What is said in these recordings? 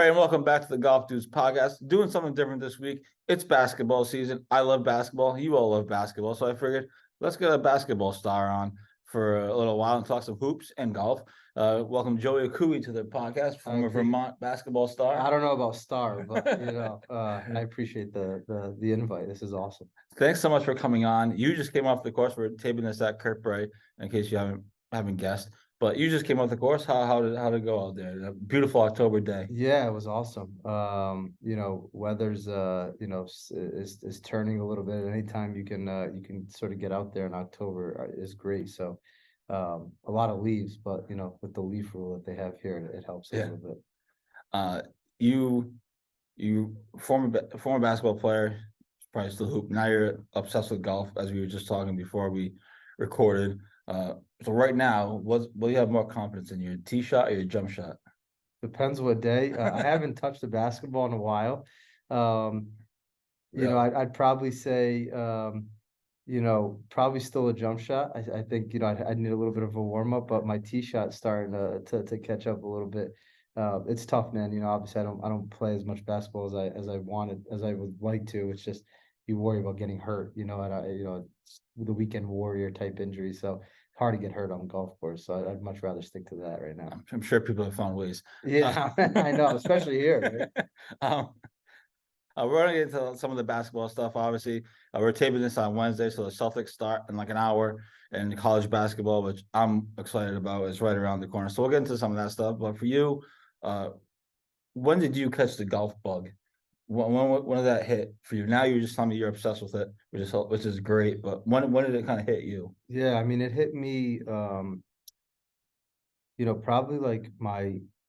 right, and welcome back to the Golf Dudes podcast. Doing something different this week. It's basketball season. I love basketball. You all love basketball. So I figured let's get a basketball star on for a little while and talk some hoops and golf. Welcome Joey Accaoui to the podcast, former Vermont basketball star. I don't know about star, but I appreciate the invite. This is awesome. Thanks so much for coming on. You just came off the course. We're taping this at Kirkbride, in case you haven't guessed. But you just came off the course. How did it go out there? A beautiful October day. Yeah, it was awesome. Weather's is turning a little bit. Anytime you can sort of get out there in October is great. So a lot of leaves, but with the leaf rule that they have here, it helps a little bit. You former basketball player, probably still hoop. Now you're obsessed with golf, as we were just talking before we recorded. So right now, what do you have more confidence in, your tee shot or your jump shot? Depends what day. I haven't touched a basketball in a while. I'd probably say, probably still a jump shot. I think I'd need a little bit of a warm up, but my tee shot's starting to catch up a little bit. It's tough, man. Obviously I don't play as much basketball as I would like to. It's just you worry about getting hurt, it's the weekend warrior type injury. So hard to get hurt on the golf course. So I'd much rather stick to that right now. I'm sure people have found ways. Yeah, I know, especially here. Right? We're going to get into some of the basketball stuff, obviously. We're taping this on Wednesday, so the Celtics start in like an hour, and college basketball, which I'm excited about, is right around the corner. So we'll get into some of that stuff. But for you, when did you catch the golf bug? When did that hit for you? Now you're just telling me you're obsessed with it, which is great. But when did it kind of hit you? Yeah, I mean, it hit me, probably like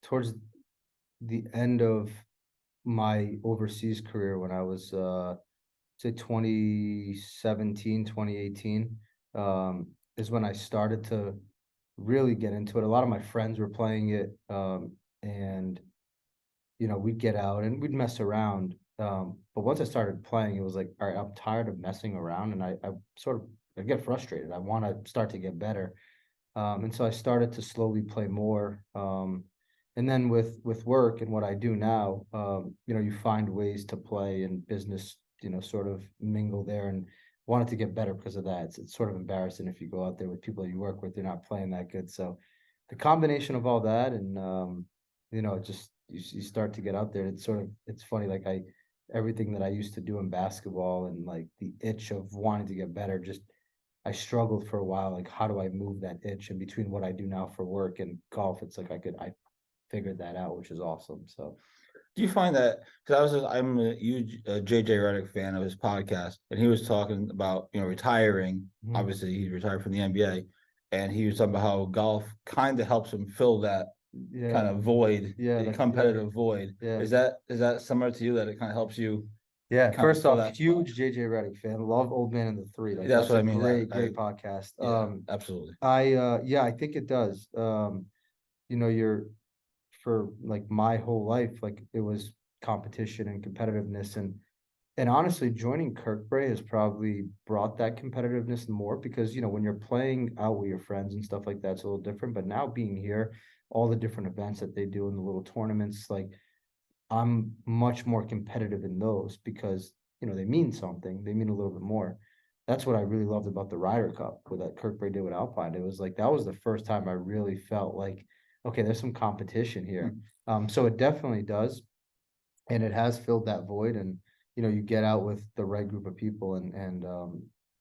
towards the end of my overseas career when I was, say 2017, 2018, is when I started to really get into it. A lot of my friends were playing it, and we'd get out and we'd mess around. But once I started playing, it was like, all right, I'm tired of messing around, and I get frustrated. I want to start to get better. And so I started to slowly play more. And then with work and what I do now, you find ways to play and business, sort of mingle there, and wanted to get better because of that. It's sort of embarrassing if you go out there with people you work with, they're not playing that good. So the combination of all that and, just you start to get out there. It's funny, like everything that I used to do in basketball and like the itch of wanting to get better, I struggled for a while. Like, how do I move that itch? And between what I do now for work and golf, it's like I figured that out, which is awesome. So do you find that, because I'm a huge JJ Redick fan of his podcast, and he was talking about retiring. Obviously he retired from the NBA, and he was talking about how golf kind of helps him fill that kind of void, the competitive void. Yeah. Is that similar to you, that it kind of helps you? Yeah, first off, huge JJ Redick fan. Love Old Man and the Three. Like, that's what I mean. Great podcast. Absolutely. I think it does. For like my whole life, like it was competition and competitiveness, and honestly, joining Kirkbride has probably brought that competitiveness more, because when you're playing out with your friends and stuff like that, it's a little different. But now being here, all the different events that they do in the little tournaments, like I'm much more competitive in those, because they mean something. They mean a little bit more. That's what I really loved about the Ryder Cup with that Kirkbride did with Alpine. It was like that was the first time I really felt like, okay, there's some competition here. So it definitely does, and it has filled that void. And you get out with the right group of people, and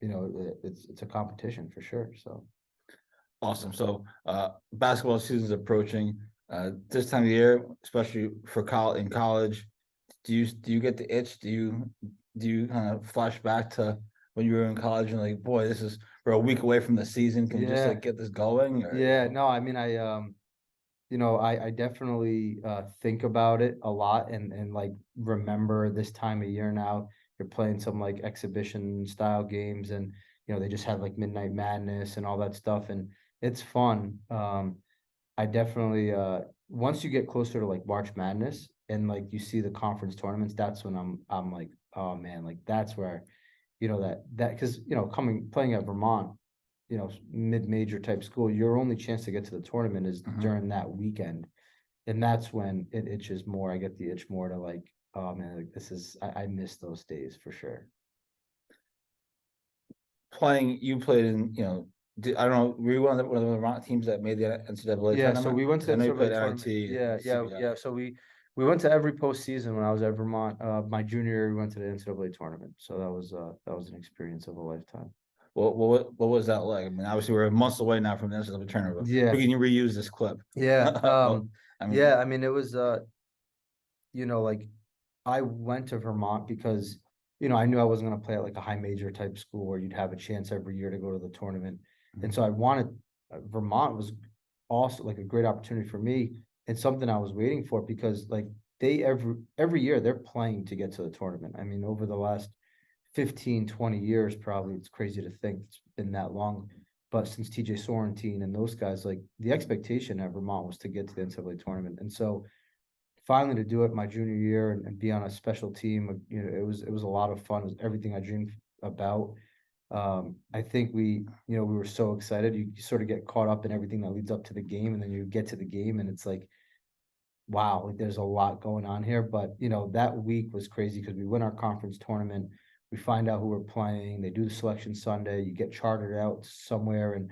it's a competition for sure. So awesome. So basketball season's approaching. This time of year, especially for in college, do you get the itch? Do you kind of flash back to when you were in college and like, boy, we're a week away from the season. Can you just like get this going? Or, no, I mean, I definitely think about it a lot, and like remember this time of year now, you're playing some like exhibition style games, and they just have like Midnight Madness and all that stuff, and it's fun. I definitely once you get closer to like March Madness and like you see the conference tournaments, that's when I'm like, oh man, like that's where that because playing at Vermont, mid-major type school, your only chance to get to the tournament is during that weekend. And that's when it itches more. I get the itch more to like, oh man, like I miss those days for sure. You played in, I don't know, were you one of the Vermont teams that made the NCAA Yeah, so tournament? we went to Because I know you played NCAA tournament. NIT Yeah, and yeah, CBI. yeah. So we went to every postseason when I was at Vermont. My junior year, we went to the NCAA tournament. So that was an experience of a lifetime. What was that like? I mean, obviously we're months away now from the NCAA tournament, but Yeah, we can reuse this clip. yeah. Well, I Yeah, mean, I mean it was like I went to Vermont because, I knew I wasn't gonna play at like a high major type school where you'd have a chance every year to go to the tournament. And so I wanted Vermont was also like a great opportunity for me and something I was waiting for because like they every year they're playing to get to the tournament. I mean, over the last 15, 20 years, probably it's crazy to think it's been that long. But since TJ Sorrentine and those guys, like the expectation at Vermont was to get to the NCAA tournament. And so finally to do it my junior year and be on a special team, it was a lot of fun. It was everything I dreamed about. I think we were so excited. You sort of get caught up in everything that leads up to the game, and then you get to the game, and it's like, wow, like there's a lot going on here. But that week was crazy because we win our conference tournament. We find out who we're playing. They do the selection Sunday. You get chartered out somewhere, and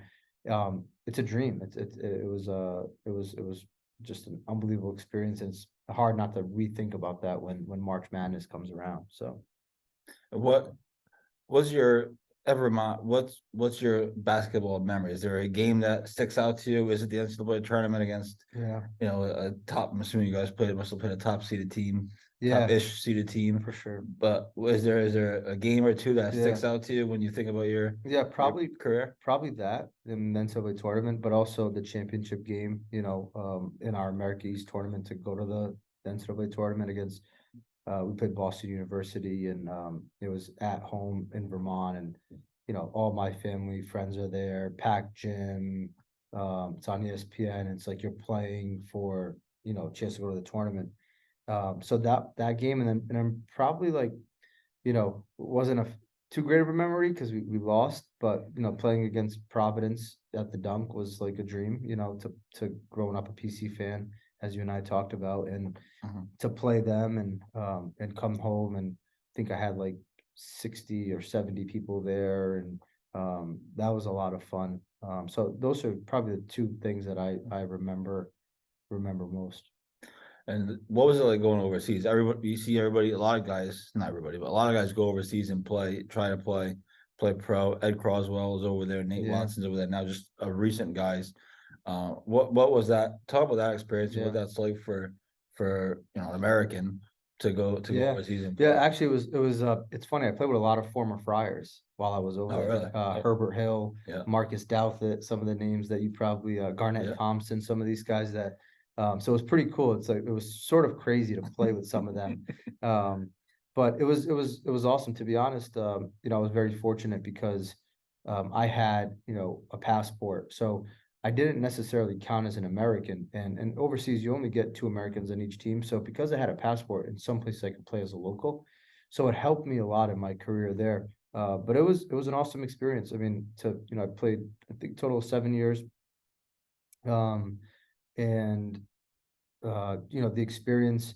it's a dream. It was just an unbelievable experience. And it's hard not to rethink about that when March Madness comes around. So what was your Vermont? What's your basketball memory? Is there a game that sticks out to you? Is it the NCAA tournament against yeah, a top? I'm assuming you guys must have played a top seeded team, yeah, top-ish seeded team. for sure. But is there a game or two that Yeah. sticks out to you when you think about Yeah, your probably career? probably that in the NCAA tournament, but also the championship game, in our America East tournament to go to the NCAA tournament against we played Boston University and it was at home in Vermont and all my family, friends are there, packed gym, it's on ESPN, it's like you're playing for, a chance to go to the tournament. So that game and I'm probably like wasn't too great of a memory because we lost, but playing against Providence at the dunk was like a dream, to growing up a PC fan, as you and I talked about, and Mhm. to play them and come home and I think I had like 60 or 70 people there and that was a lot of fun. So those are probably the two things that I remember most. And what was it like going overseas? Everybody, you see everybody, a lot of guys, not everybody, but a lot of guys go overseas and try to play pro. Ed Croswell is over there, Nate Yeah, Watson's over there now, just recent guys. What was that? Talk about that experience and what yeah. that's like for an American to go Yeah, overseas and yeah. play. Actually, it was. It's funny. I played with a lot of former Friars while I was over Oh, really? there. Herbert Hill, Yeah, Marcus Douthit, some of the names that you probably Garnett yeah. Thompson, some of these guys that. So it was pretty cool. It's like it was sort of crazy to play with some of them, but it was awesome to be honest. I was very fortunate because I had a passport, so I didn't necessarily count as an American, and overseas you only get two Americans on each team. So because I had a passport, in some places I could play as a local, so it helped me a lot in my career there. But it was an awesome experience. I mean, I played I think total of 7 years, um, and the experience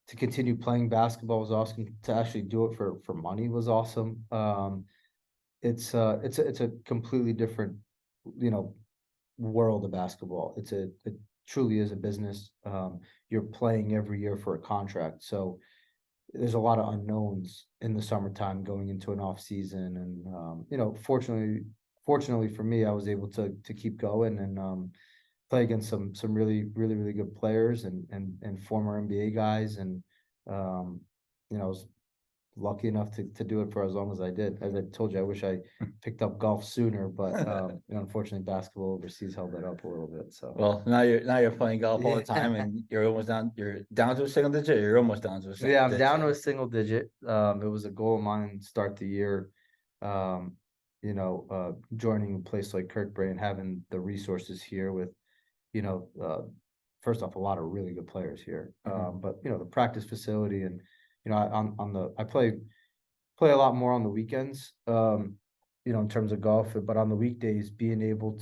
to continue playing basketball was awesome. To actually do it for money was awesome. It's a completely different, you know, world of basketball. It truly is a business. You're playing every year for a contract, so there's a lot of unknowns in the summertime going into an off season, and fortunately for me, I was able to keep going and play against some really good players and former NBA guys, and I was lucky enough to do it for as long as I did. As I told you, I wish I picked up golf sooner, but unfortunately, basketball overseas held that up a little bit. So Well, now you're playing golf all the yeah, time, and you're down to a single digit. Or you're almost down to a yeah, single I'm down to digit. a single digit. It was a goal of mine to start the year. Joining a place like Kirkbride and having the resources here with, you know, uh, first off, a lot of really good players here. Mhm. But the practice facility and I play a lot more on the weekends, in terms of golf, but on the weekdays, being able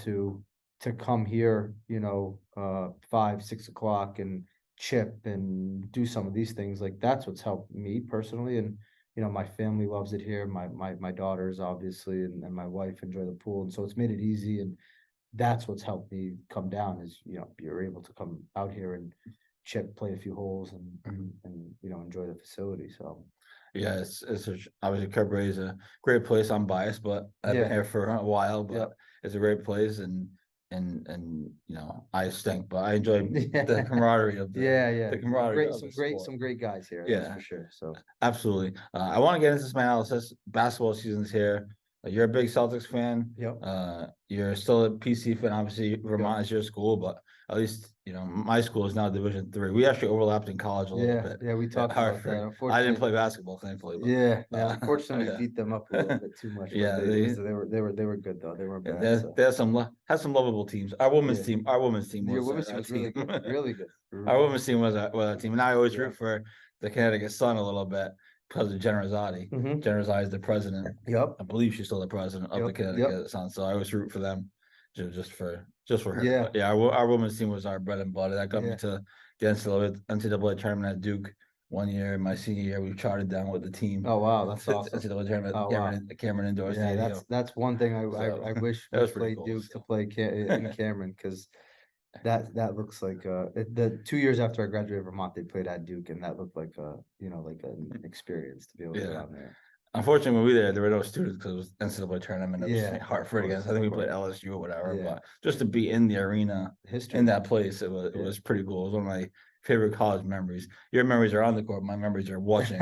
to come here, 5, 6 o'clock and chip and do some of these things, like that's what's helped me personally. And my family loves it here. My daughters obviously and my wife enjoy the pool, and so it's made it easy. And that's what's helped me come down is you're able to come out here and chip, play a few holes, and enjoy the facility. So Yeah, obviously Cabaret is a great place. I'm biased, but I've been yeah, here for a while. But yeah, it's a great place, and I stink, but I enjoy the camaraderie of yeah. the camaraderie of Some the sport. great guys here, that's Yeah, for sure. So absolutely. I want to get into some analysis. Basketball season's here. You're a big Celtics fan. yep, You're still a PC fan. Obviously, Vermont yep. is your school, but at least my school is now Division III. We actually overlapped in college a little bit Yeah, we at talked about that. Hartford. I didn't Unfortunately, play basketball, thankfully, but yeah. Unfortunately, we yeah, beat them up a little bit too much, but yeah. they were good though. They were Yeah, bad. So they had some lovable teams. yeah, Our women's team your was women's team our was really team. good, really good. Our women's team was our team, and I always Yeah. root for the Connecticut Sun a little bit because of Jen Rosati. Mm-hmm. Jen Rosati is the president. Yep. I believe she's still the president of the Yep. Connecticut Sun, so I always root for them, just for her. Yeah. But yeah, our women's team was our bread and butter. That got me Yeah. to the NCAA tournament at Duke one year. My senior year, we charted down with the team. Oh wow, that's To awesome. NCAA tournament, Oh wow. Cameron Indoor Yeah, Stadium. that's one thing So I wish that we was pretty played cool. Duke to play in Cameron, because that looks like the 2 years after I graduated Vermont, they played at Duke, and that looked like like an experience to be able to go Yeah. down there. Unfortunately, when we were there were no students because it was NCAA tournament. It was Yeah, Hartford against. I think we played LSU or whatever. Yeah. But just to be in the arena History. in that place, it Yeah. was pretty cool. It was one of my favorite college memories. Your memories are on the court. My memories are watching,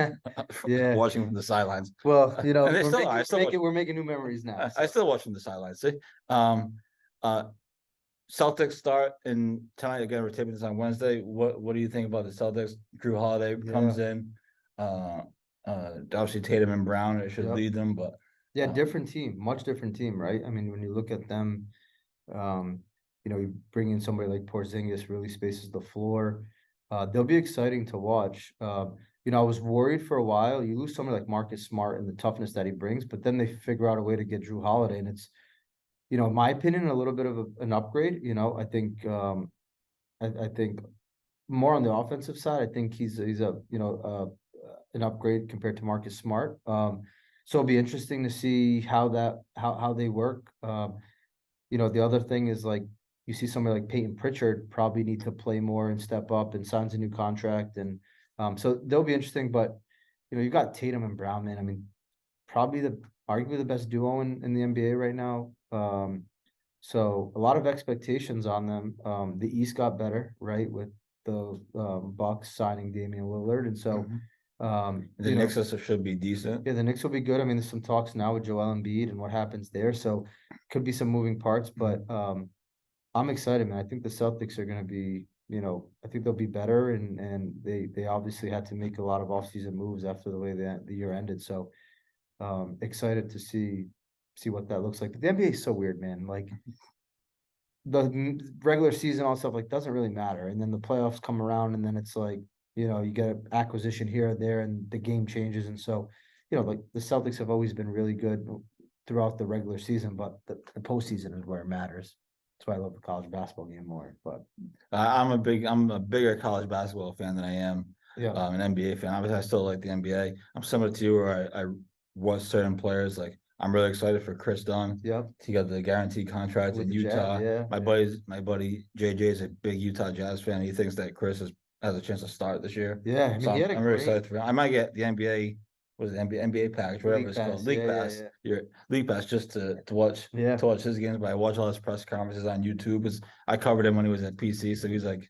Yeah. watching from the sidelines. Well, And they still are. we're making new memories now. I still watch from the sidelines. See, uh, Celtics start in tonight again. We're taping this on Wednesday. What do you think about the Celtics? Drew Holiday comes in. Obviously Tatum and Brown it should lead them, but Yeah, different team, much different team, right? I mean, when you look at them, you bring in somebody like Porzingis, really spaces the floor. They'll be exciting to watch. I was worried for a while. You lose somebody like Marcus Smart and the toughness that he brings, but then they figure out a way to get Drew Holiday, and it's, in my opinion, a little bit of an upgrade. I think I think more on the offensive side. I think he's an upgrade compared to Marcus Smart. So it'll be interesting to see how they work. The other thing is, like, you see somebody like Peyton Pritchard probably need to play more and step up, and signs a new contract, and so they'll be interesting. But you got Tatum and Brown, man. I mean, probably arguably the best duo in the NBA right now. So a lot of expectations on them. The East got better, right, with the Bucks signing Damian Lillard, and so the Knicks should be decent. Yeah, the Knicks will be good. I mean, there's some talks now with Joel Embiid and what happens there, so could be some moving parts, but I'm excited, man. I think the Celtics are going to be, I think they'll be better, and they obviously had to make a lot of offseason moves after the way the year ended. So excited to see what that looks like. But the NBA is so weird, man. Like, the regular season, all stuff, like, doesn't really matter, and then the playoffs come around, and then it's like, you get an acquisition here or there, and the game changes, and so, like, the Celtics have always been really good throughout the regular season, but the postseason is where it matters. That's why I love the college basketball game more. But I'm a bigger college basketball fan than I am an NBA fan. Obviously, I still like the NBA. I'm similar to you, where I watch certain players. Like, I'm really excited for Chris Dunn. Yep. He got the guaranteed contract in Utah. Jazz, my buddy JJ is a big Utah Jazz fan. He thinks that Chris has a chance to start this year. Yeah, I mean, so I'm really excited for him. I might get the NBA. Was it NBA package, whatever it's called, League Pass. Your League Pass, just to watch his games. But I watch all his press conferences on YouTube. Because I covered him when he was at PC, so he's like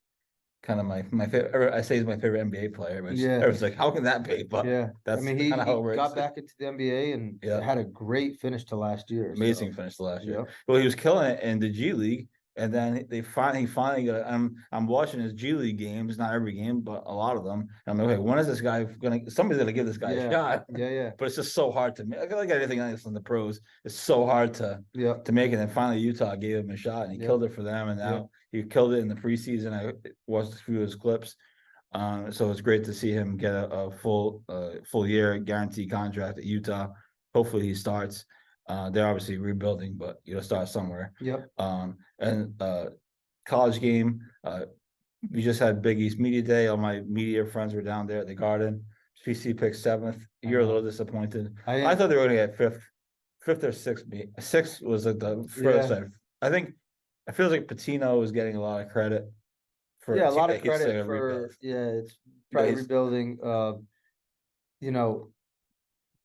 kind of my favorite. I say he's my favorite NBA player. But everyone's like, how can that be? But that's, I mean, he got back into the NBA and had a great finish to last year. Amazing finish to last year. Well, he was killing it in the G League. And then he finally got. I'm watching his G League games, not every game, but a lot of them. And I'm like, okay, when is this guy somebody's gonna give this guy a shot? Yeah. But it's just so hard to make. Like anything else in the pros, it's so hard to make it. And finally, Utah gave him a shot, and he killed it for them. And now he killed it in the preseason. I watched a few of his clips. So it's great to see him get a full year guaranteed contract at Utah. Hopefully, he starts. They're obviously rebuilding, but you know, start somewhere. Yep. And college game, we just had Big East Media Day. All my media friends were down there at the Garden. PC picked seventh. You're a little disappointed. I thought they were gonna get fifth or sixth. Sixth was like the furthest Yeah. side. I think it feels like Patino was getting a lot of credit for Yeah, a lot that of he's credit gonna for, rebuild. it's But probably he's- rebuilding, you know,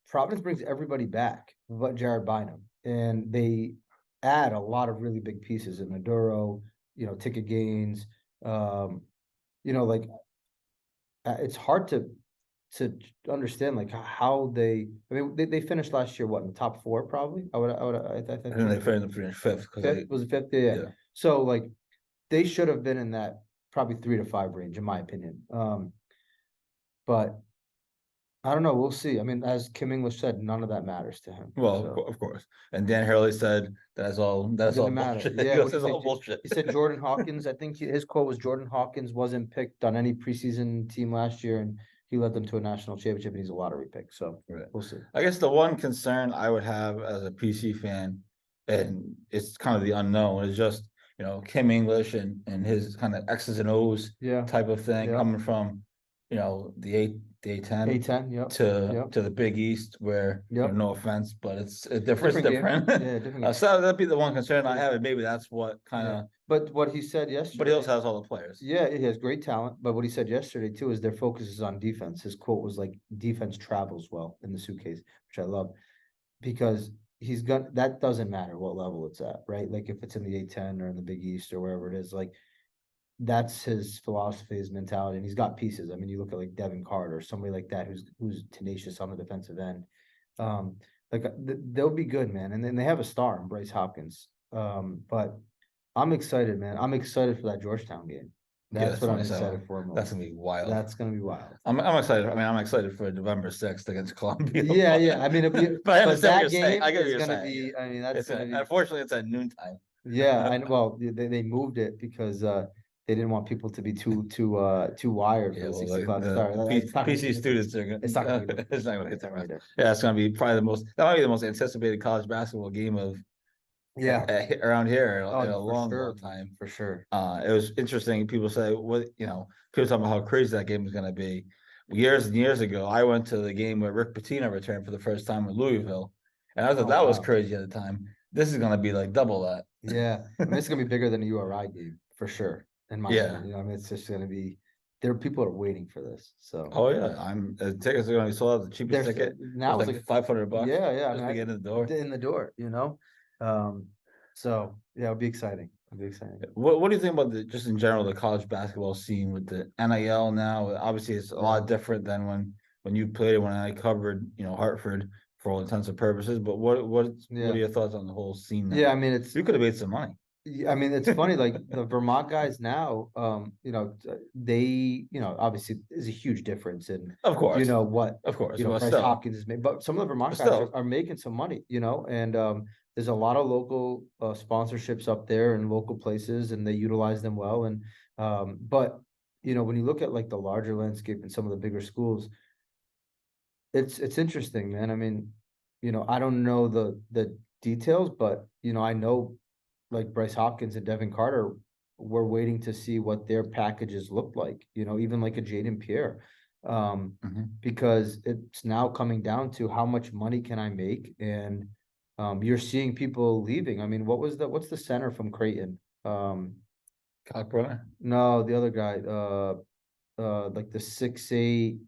Providence brings everybody back but Jared Bynum, and they add a lot of really big pieces in Maduro, ticket gains, you know, like it's hard to understand like how they. I mean, they finished last year what, in the top four probably. I And then they finished fifth because fifth, was it fifth? Yeah. yeah. So like they should have been in that probably 3 to 5 range in my opinion. But I don't know. We'll see. I mean, as Kim English said, none of that matters to him. Well, So of course. And Dan Hurley said that's all didn't matter. bullshit. Yeah, He goes, what do it's you all think? bullshit. He said Jordan Hawkins. I think his quote was Jordan Hawkins wasn't picked on any preseason team last year, and he led them to a national championship, and he's a lottery pick. So Right. we'll see. I guess the one concern I would have as a PC fan, and it's kind of the unknown, is just, you know, Kim English and his kind of X's and O's Yeah. type of thing Yeah. coming from, you know, the A10 A10. Yep. to Yep. the Big East, where you know, Yep. no offense, but it's a different, Different game. different. Yeah, different game. So that'd be the one concern I have, and maybe that's what kind of. But what he said But yesterday, he also has all the players. yeah, he has great talent. But what he said yesterday too is their focus is on defense. His quote was like, "Defense travels well in the suitcase," which I love, because he's got that doesn't matter what level it's at, right? Like if it's in the A10 or in the Big East or wherever it is, like that's his philosophy, his mentality, and he's got pieces. I mean, you look at like Devin Carter, somebody like that who's tenacious on the defensive end. They'll be good, man. And then they have a star in Bryce Hopkins. But I'm excited, man. I'm excited for that Georgetown game. That's what I'm 27. excited for most. That's gonna be wild. That's gonna be wild. I'm excited. I mean, I'm excited for November 6th against Columbia. Yeah. I mean, But I but understand what that you're saying. game I get what is you're gonna saying. be. I mean, that's gonna be. Unfortunately, it's at noontime. Yeah, well, they moved it because they didn't want people to be too wired for Yeah, the well, 6 o'clock the start. It's not gonna PC be- students are gonna. It's not gonna be It's not gonna hit either. that. Yeah, it's gonna be probably that might be the most anticipated college basketball game of around here in a long time. For sure. It was interesting. People say, what, you know, people talking about how crazy that game is going to be. Years and years ago, I went to the game where Rick Pitino returned for the first time in Louisville, and I thought that was crazy at the time. This is going to be like double that. Yeah, I mean, it's gonna be bigger than a URI game for sure. In my opinion, I mean, it's just gonna be. There are people that are waiting for this. So. Oh yeah, tickets are going to be sold out. The cheapest ticket now was like $500. Yeah. I mean, to get in the door. In the door, So yeah, it'll be exciting. It'll be exciting. What do you think about just in general the college basketball scene with the NIL now? Obviously, it's a lot different than when you played it, when I covered, you know, Hartford for all intents and purposes. But what are your thoughts on the whole scene now? Yeah, I mean, you could have made some money. I mean, it's funny, like the Vermont guys now, they, obviously there's a huge difference in, of course, of course, Bryce Hopkins is made, but some of the Vermont guys are making some money, and there's a lot of local sponsorships up there and local places, and they utilize them well. And but when you look at like the larger landscape and some of the bigger schools, it's interesting, man. I mean, I don't know the details, but I know like Bryce Hopkins and Devin Carter were waiting to see what their packages looked like, even like a Jaden Pierre. Because it's now coming down to how much money can I make, and you're seeing people leaving. I mean, what's the center from Creighton? Calabro? No, the other guy, like the 6'8",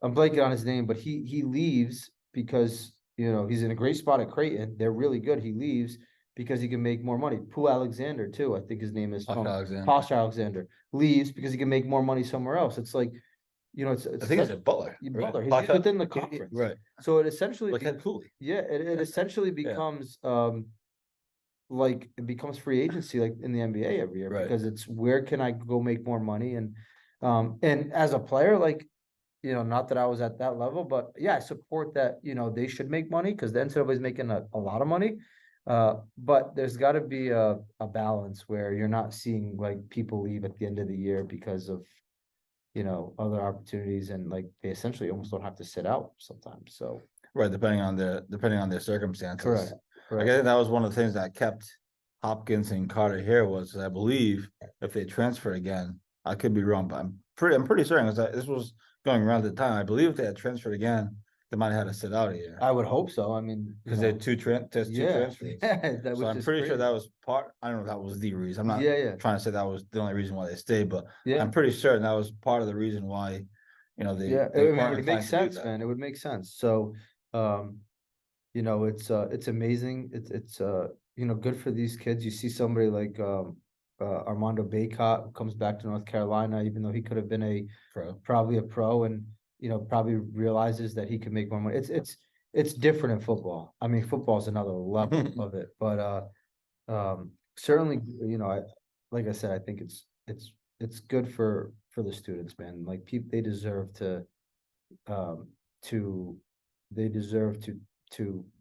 I'm blanking on his name, but he leaves because he's in a great spot at Creighton. They're really good. He leaves because he can make more money. Pooh Alexander too, I think his name is. Posh Alexander leaves because he can make more money somewhere else. It's like, it's I think it's a Butler. Butler. He's within the conference, right? So it essentially, it essentially becomes like it becomes free agency like in the NBA every year, because it's where can I go make more money, and as a player, like, not that I was at that level, but yeah, I support that, they should make money because the NCAA is making a lot of money. But there's got to be a balance where you're not seeing like people leave at the end of the year because of, other opportunities, and like they essentially almost don't have to sit out sometimes. So Right, depending on their circumstances. Correct. I think that was one of the things that kept Hopkins and Carter here was, I believe, if they transfer again, I could be wrong, but I'm pretty certain because this was going around at the time. I believe if they had transferred again, they might have had to sit out a year I would hope so. I mean, because there's two transfers. yeah, So I'm pretty sure that was part. I don't know if that was the reason. I'm not trying to say that was the only reason why they stayed, but I'm pretty certain that was part of the reason why, they it makes sense, man. It would make sense. So, it's amazing. It's good for these kids. You see somebody like Armando Bacot who comes back to North Carolina, even though he could have been probably a pro, and probably realizes that he could make more money. It's different in football. I mean, football is another level of it, but certainly, like I said, I think it's good for the students, man. Like they deserve to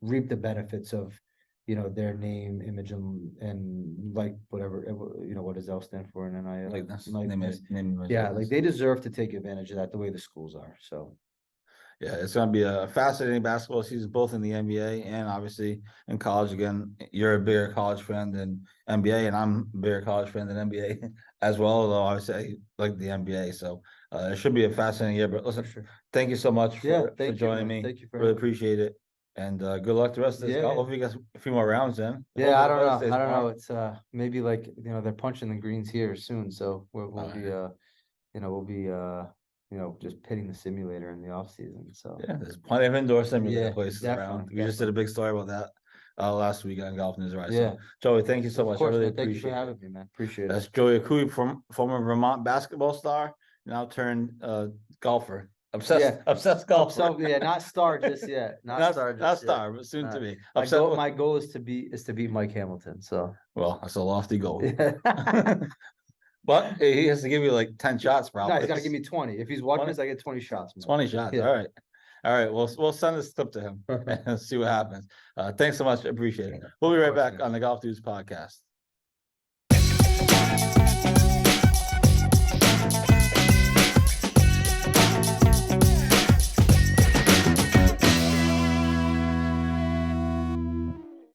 reap the benefits of their name, image, and like whatever what does L stand for, and NIL. Like that's like they deserve to take advantage of that the way the schools are. So yeah, it's going to be a fascinating basketball season, both in the NBA and obviously in college. Again, you're a bigger college fan than NBA, and I'm a bigger college fan than NBA as well, although obviously I like the NBA. So it should be a fascinating year. But listen, thank you so much for joining me. Thank you for really appreciate it. And good luck the rest of this. Hopefully you got a few more rounds in. Yeah, I don't know. It's maybe like they're punching the greens here soon, so we'll be just pitting the simulator in the off season. So yeah, there's plenty of indoor simulator places around. We just did a big story about that last week on GolfNewsRI. So Joey, thank you so much. I really appreciate it. Thank you for having me, man. Appreciate it. That's Joey Accaoui, from former Vermont basketball star, now turned golfer. Obsessed golfer. Not star just yet. Not star, but soon to be. My goal is to beat Mike Hamilton. So that's a lofty goal. But he has to give you like 10 shots, probably. No, he's got to give me 20. If he's watching this, I get 20 shots. Man. 20 shots. All right. We'll send this clip to him and see what happens. Thanks so much. Appreciate it. We'll be right back on the Golf News podcast.